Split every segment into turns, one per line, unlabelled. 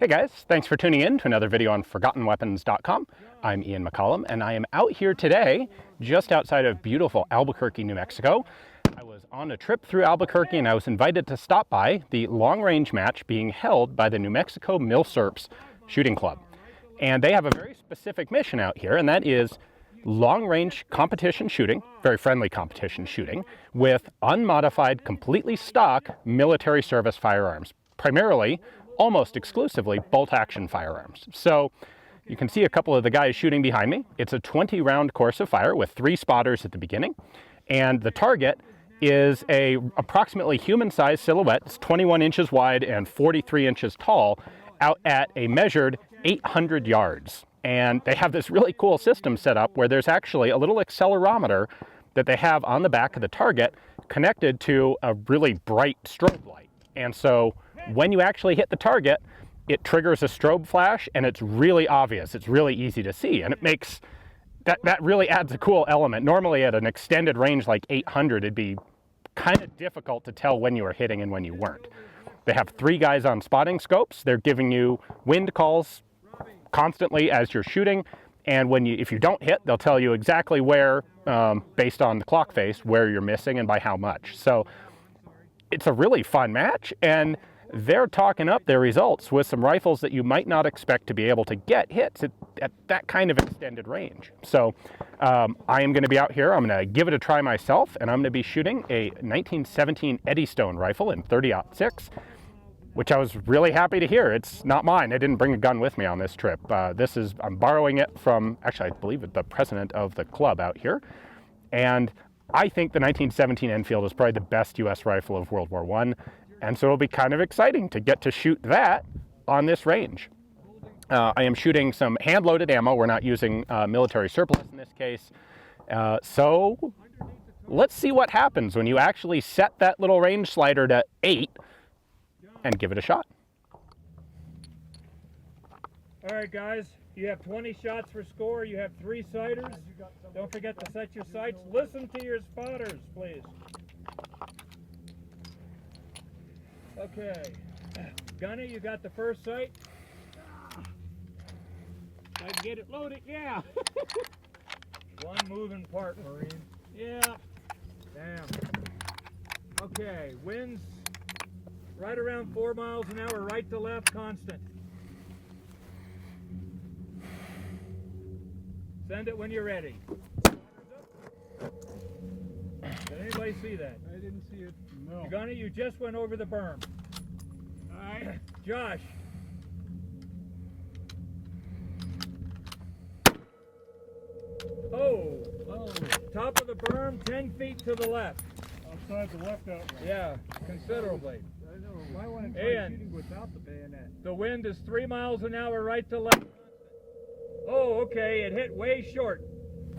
Hey guys, thanks for tuning in to another video on ForgottenWeapons.com. I'm Ian McCollum and I am out here today just outside of beautiful Albuquerque, New Mexico. I was on a trip through Albuquerque and I was invited to stop by the long-range match being held by the New Mexico Milsurps shooting club. And they have a very specific mission out here, and that is long-range competition shooting, very friendly competition shooting, with unmodified, completely stock military service firearms, primarily, almost exclusively, bolt-action firearms. So you can see a couple of the guys shooting behind me. It's a 20-round course of fire with 3 spotters at the beginning, and the target is a approximately human-sized silhouette. It's 21 inches wide and 43 inches tall, out at a measured 800 yards. And they have this really cool system set up where there's actually a little accelerometer that they have on the back of the target connected to a really bright strobe light. And so when you actually hit the target, it triggers a strobe flash and it's really obvious. It's really easy to see, and it makes that really adds a cool element. Normally at an extended range like 800, it'd be kind of difficult to tell when you were hitting and when you weren't. They have 3 guys on spotting scopes. They're giving you wind calls constantly as you're shooting, and if you don't hit, they'll tell you exactly where, based on the clock face, where you're missing and by how much. So it's a really fun match, and they're talking up their results with some rifles that you might not expect to be able to get hits at that kind of extended range. So I am going to be out here. I'm going to give it a try myself, and I'm going to be shooting a 1917 Eddystone rifle in 30-06, which I was really happy to hear. It's not mine. I didn't bring a gun with me on this trip. I'm borrowing it from, actually, I believe the president of the club out here. And I think the 1917 Enfield is probably the best U.S. rifle of World War I. And so it'll be kind of exciting to get to shoot that on this range. I am shooting some hand-loaded ammo. We're not using military surplus in this case. So let's see what happens when you actually set that little range slider to 8 and give it a shot.
All right, guys, you have 20 shots for score. You have 3 sighters. Don't forget to set your sights. Listen to your spotters, please. Okay, Gunny, you got the first sight? I can get it loaded, yeah. One moving part, Marine. Yeah. Damn. Okay, winds right around 4 miles an hour, right to left, constant. Send it when you're ready. Did anybody see that?
I didn't see it. No.
Gunny, you just went over the berm. All right. Josh. Oh. Top of the berm, 10 feet to the left.
Outside the left outlet.
Yeah, considerably.
I know. Might want to try
And
shooting without the bayonet.
the wind is 3 miles an hour, right to left. Oh, okay. It hit way short.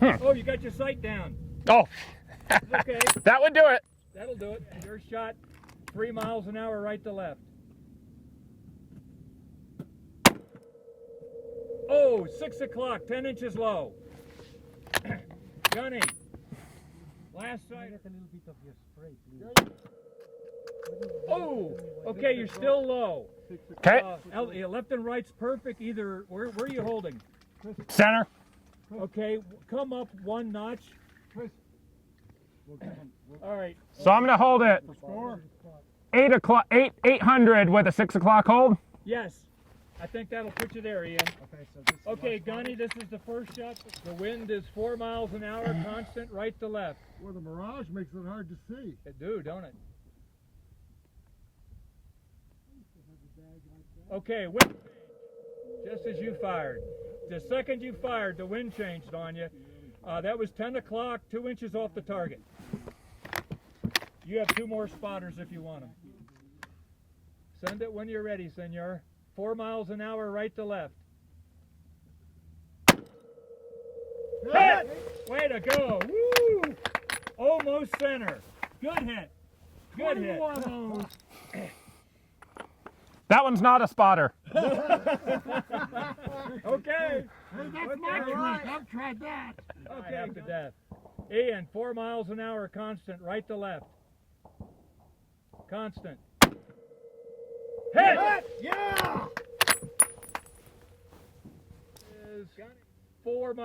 Oh, you got your sight down.
Oh,
Okay.
that would do it.
That'll do it. Your shot, 3 miles an hour, right to left. Oh, 6 o'clock, 10 inches low. Gunny, last sight.
Get a little bit of your spray, please.
Oh, okay, you're still low.
Okay,
Left and right's perfect. Either, where are you holding?
center.
Okay, come up 1 notch. All right.
So I'm going to hold it
Score?
800 with a 6 o'clock hold.
Yes, I think that'll put you there, Ian.
Okay, so this
Okay, Gunny, this is the first shot. The wind is 4 miles an hour, constant, right to left.
well, the mirage makes it hard to see.
It do, don't it? Okay, wind change. Just as you fired. The second you fired, the wind changed on you. That was 10 o'clock, 2 inches off the target. You have 2 more spotters if you want them. Send it when you're ready, senor. 4 miles an hour, right to left. Hit! Way to go! Woo! Almost center. Good hit. Good hit.
That one's not a spotter.
Okay.
Hey, that's my trick. I've tried that.
Okay. After death. Ian, 4 miles an hour, constant, right to left. Constant. Hit!
Yeah!
is 5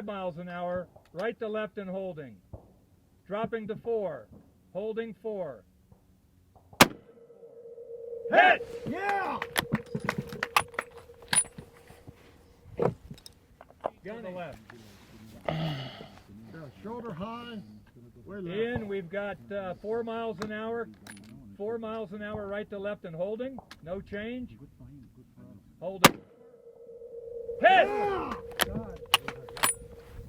miles an hour, right to left and holding. Dropping to 4, holding 4. Hit!
Yeah!
Gun to left.
Yeah, shoulder high. Way left.
In, we've got 4 miles an hour. 4 miles an hour, right to left and holding. No change. Holding. Hit!
Yeah!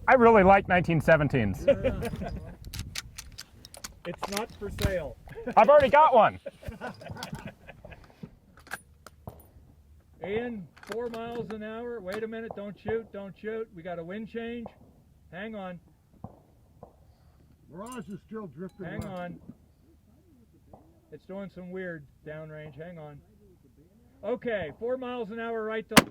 I really like 1917s.
It's not for sale.
I've already got one.
In, 4 miles an hour. Wait a minute, don't shoot, don't shoot. We got a wind change. Hang on,
Mirage is still drifting.
hang
left.
on. It's doing some weird downrange, hang on. Okay, 4 miles an hour, right to...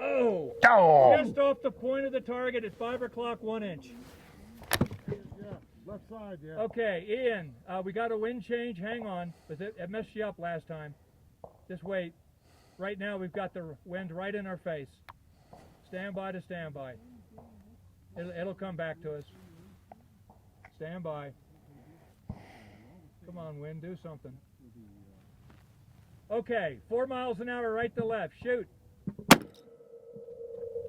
Oh!
Oh!
Just off the point of the target at 5 o'clock, 1 inch.
Yeah, left side, yeah.
Okay, Ian, we got a wind change, hang on. It messed you up last time. Just wait. Right now we've got the wind right in our face. Stand by to stand by. It'll come back to us. Stand by. Come on, wind, do something. Okay, 4 miles an hour, right to left. Shoot.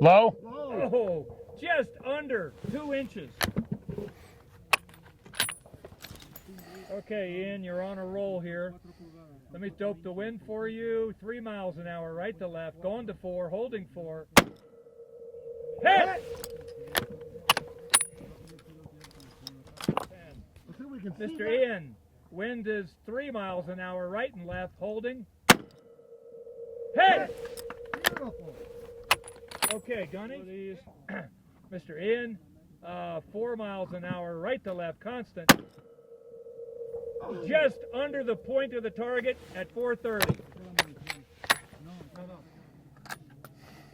Low?
Whoa!
Oh, just under 2 inches. Okay, Ian, you're on a roll here. Let me dope the wind for you. 3 miles an hour, right to left. Going to 4, holding 4. Hit!
Let's see if we can see
Mr.
that.
Ian, wind is 3 miles an hour, right and left, holding. Hit!
Beautiful.
Okay, Gunny. Mr. Ian, 4 miles an hour, right to left, constant. Just under the point of the target at 4:30.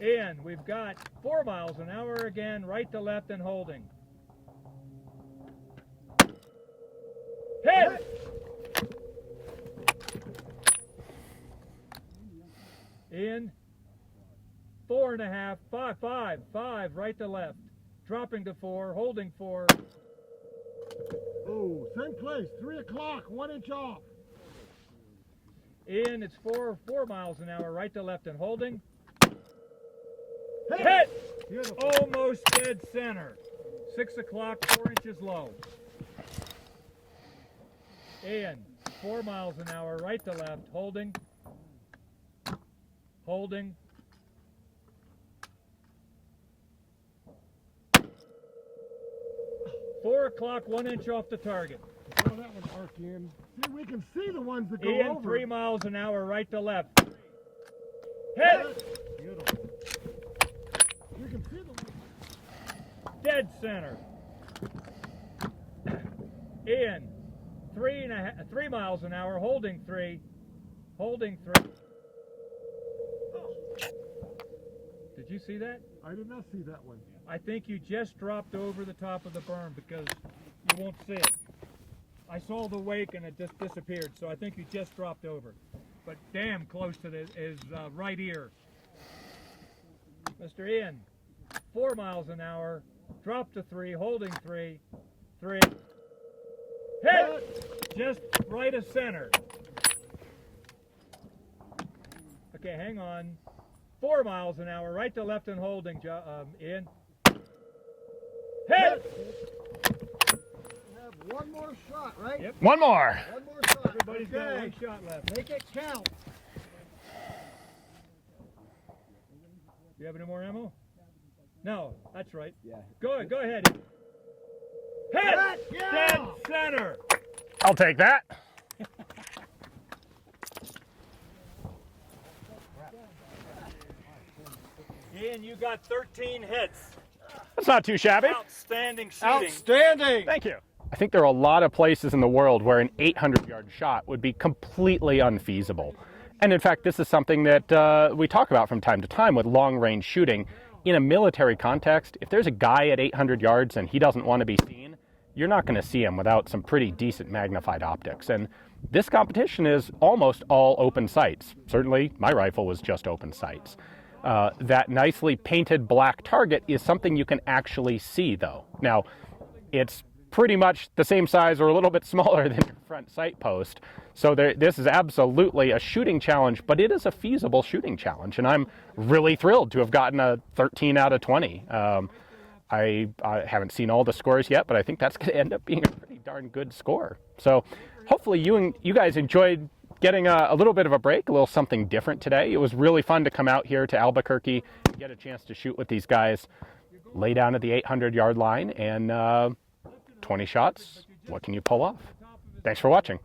Ian, we've got 4 miles an hour again, right to left and holding. Hit! Ian, 4.5, 5, right to left. Dropping to 4, holding 4.
Oh, same place. 3 o'clock, 1 inch off.
In, it's 4 miles an hour, right to left and holding. Hit!
Beautiful.
Almost dead center. 6 o'clock, 4 inches low. In, 4 miles an hour, right to left, holding. Holding. Four o'clock, 1 inch off the target.
Oh, that one arc in. See, we can see the ones that go
In,
over.
3 miles an hour, right to left. Hit!
Beautiful. We can see the ones.
Dead center. In, 3 miles an hour, holding 3. Holding 3. Did you see that?
I did not see that one.
I think you just dropped over the top of the berm because you won't see it. I saw the wake and it just disappeared, so I think you just dropped over. But damn close to his right ear. Mr. Ian, 4 miles an hour, drop to 3, holding 3, 3. Hit! Just right of center. Okay, hang on. 4 miles an hour, right to left and holding, Ian. Hit!
We have one more shot, right?
Yep.
One more.
One more shot.
Everybody's got
Okay.
1 shot left.
Make it count.
Do you have any more ammo? No, that's right.
Yeah.
Go ahead. Hit!
Yeah!
Dead center!
I'll take that.
Ian, you got 13 hits.
That's not too shabby.
Outstanding shooting.
Outstanding.
Thank you. I think there are a lot of places in the world where an 800-yard shot would be completely unfeasible. And in fact, this is something that we talk about from time to time with long-range shooting. In a military context, if there's a guy at 800 yards and he doesn't want to be seen, you're not going to see him without some pretty decent magnified optics. And this competition is almost all open sights. Certainly, my rifle was just open sights. That nicely painted black target is something you can actually see though. Now, it's pretty much the same size or a little bit smaller than your front sight post. So this is absolutely a shooting challenge, but it is a feasible shooting challenge. And I'm really thrilled to have gotten a 13 out of 20. I haven't seen all the scores yet, but I think that's going to end up being a pretty darn good score. So hopefully you guys enjoyed getting a little bit of a break, a little something different today. It was really fun to come out here to Albuquerque and get a chance to shoot with these guys, lay down at the 800-yard line, and 20 shots. What can you pull off? Thanks for watching.